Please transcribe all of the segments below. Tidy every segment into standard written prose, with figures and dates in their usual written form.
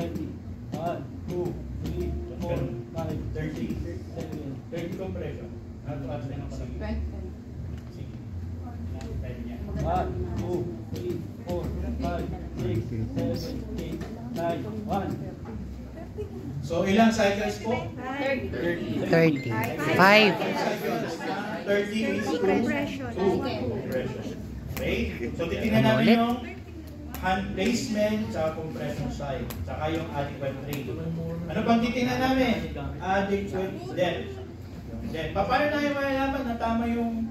20. 1, 2, 3, 4, 5, 30. 7, 30 compression. Sige. 1, 2, 3, 4, 5, 6, 7, 8, 9, 1. So, ilang cycles po? 30. 5. 30 is Compression. compression. Okay? So, titingnan namin Ulit. yung hand placement sa compression side, saka yung adequate rate. Ano pang titingnan namin? Adequate depth. Then, paano namin malalaman na tama yung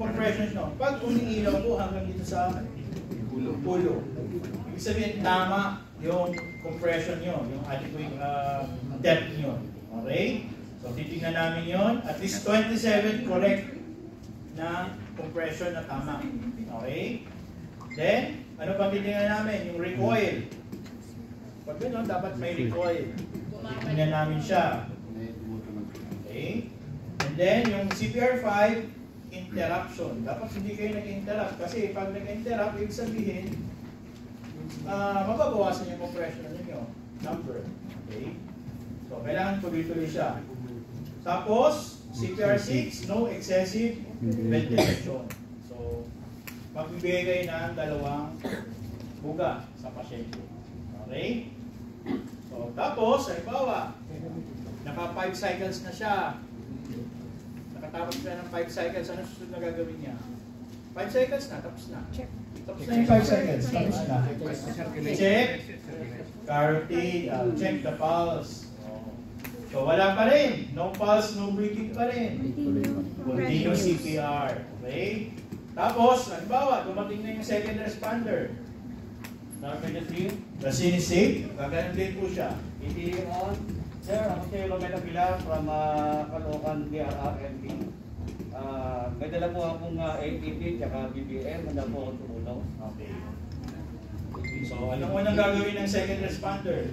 compression nyo? Pag umiilaw po hanggang dito sa pulo. Ibig sabihin, tama yung compression nyo, yung adequate depth nyo. Okay? So, titingnan namin yon. At least 27 correct na compression na tama. Okay? Then, ano pang titingnan namin? Yung recoil. Pag gano'n, dapat may recoil. Titingnan namin siya. Okay? And then, yung CPR5, interruption. Dapat hindi kayo nag-interrupt. Kasi pag nag-interrupt, ibig sabihin, mababawasan yung compression ninyo. Number. Okay? So, kailangan tuloy-tuloy siya. Tapos, CPR6, no excessive ventilation. So, magbibigay kayo ng 2 buga sa pasyente. Okay? So, tapos, halimbawa, naka 5 cycles na siya. Nakatapos siya ng 5 cycles. Ano susunod na gagawin niya? 5 cycles na, tapos na. Tapos na yung 5 seconds. Tapos na. Check. Carotid. Check the pulse. So wala pa rin. No pulse, no breathing pa rin. Continuous CPR. Okay? Tapos, halimbawa, dumating na yung second responder. The scene is safe. Gaganon din po siya. Hindi on. Sir, ako si Romelo Pilar from Caloocan DRRMP. May dala po akong ATP at BBM. Manda po akong tumulong. Okay. So, anong unang gagawin ng second responder?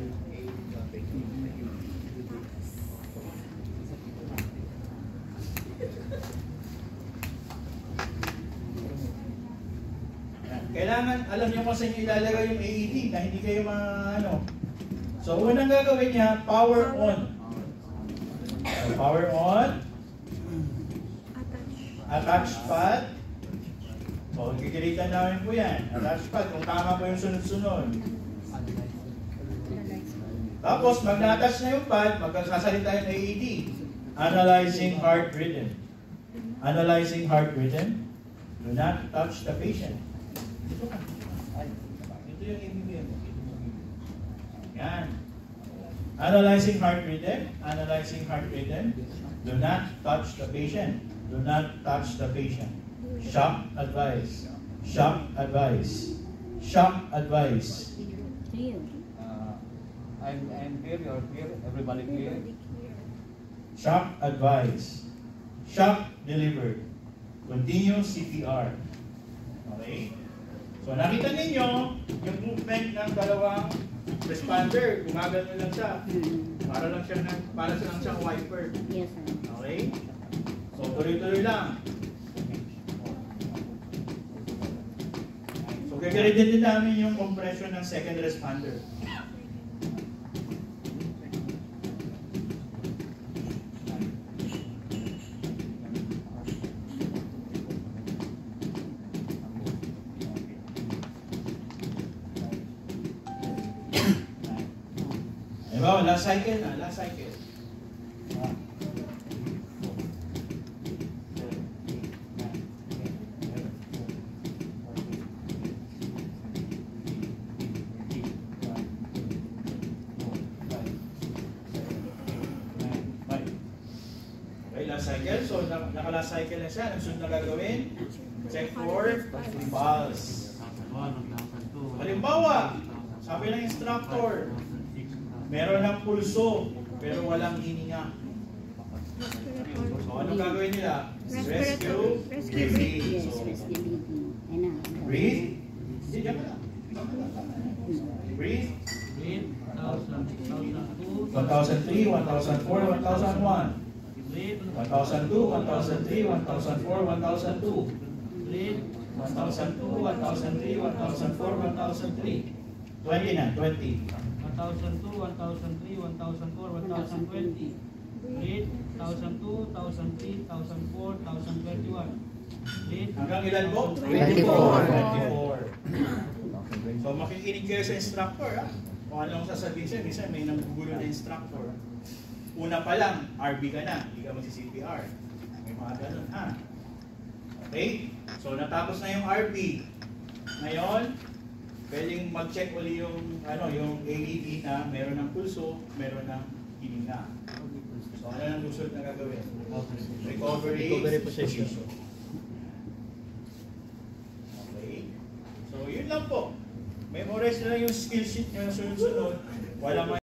Kailangan, alam niyo kung saan niyo ilalagay yung AED na hindi kayo ano. So, unang gagawin niya, power on. So, power on. Attach pad. So, kikilitan namin po yan. Attach pad, kung tama po yung sunod-sunod. Tapos, mag-attach na yung pad, magsasalita yung AED. Analyzing heart rhythm. Analyzing heart rhythm. Do not touch the patient. yung ABPM. Yan. Analyzing heart rhythm. Analyzing heart rhythm. Do not touch the patient. Do not touch the patient. Shock advice. Shock advice. Shock advice. I'm here, you're here, everybody here. Shock advice. Shock delivered. Continue CPR. Okay? So nakita ninyo yung movement ng dalawang responder. Gumagano lang siya. Para lang siyang wiper. Yes, sir. Okay? So tuloy-tuloy lang. So gagawin din namin yung compression ng second responder. Diba? Last cycle na, last cycle. Okay, last cycle. So, naka-last cycle na siya. Ang sunod na gagawin, check for pulse. Halimbawa, sabi ng instructor, meron ng pulso, pero walang hininga. So, anong gagawin nila? Rescue breathing. Yes, So, rescue breathing. Ayun na. breathe. Hindi, diyan ka lang. Breathe. 1003, 1004, 1001. 1002, 1003, 1004, 1002. 1002, 1003, 1004, 1003. 20 na, 20. 1002, 1003, 1004, 1020. Read 1002, 1003, 1004, 1021. Read Hanggang ilan po? 24. 24. So makikinig kayo sa instructor, ha? Kung anong sasabihin siya, minsan may nagugulo na instructor. Una pa lang, RB ka na, hindi ka magsi-CPR. May mga ganun, ha? Okay? So natapos na yung RB. Ngayon, pwedeng mag-check uli yung AED na meron ng pulso, meron ng hininga. So ano ang susunod na gagawin? Recovery position. Okay? So yun lang po. Memorize na lang yung skill sheet nyo na sunod-sunod. Walang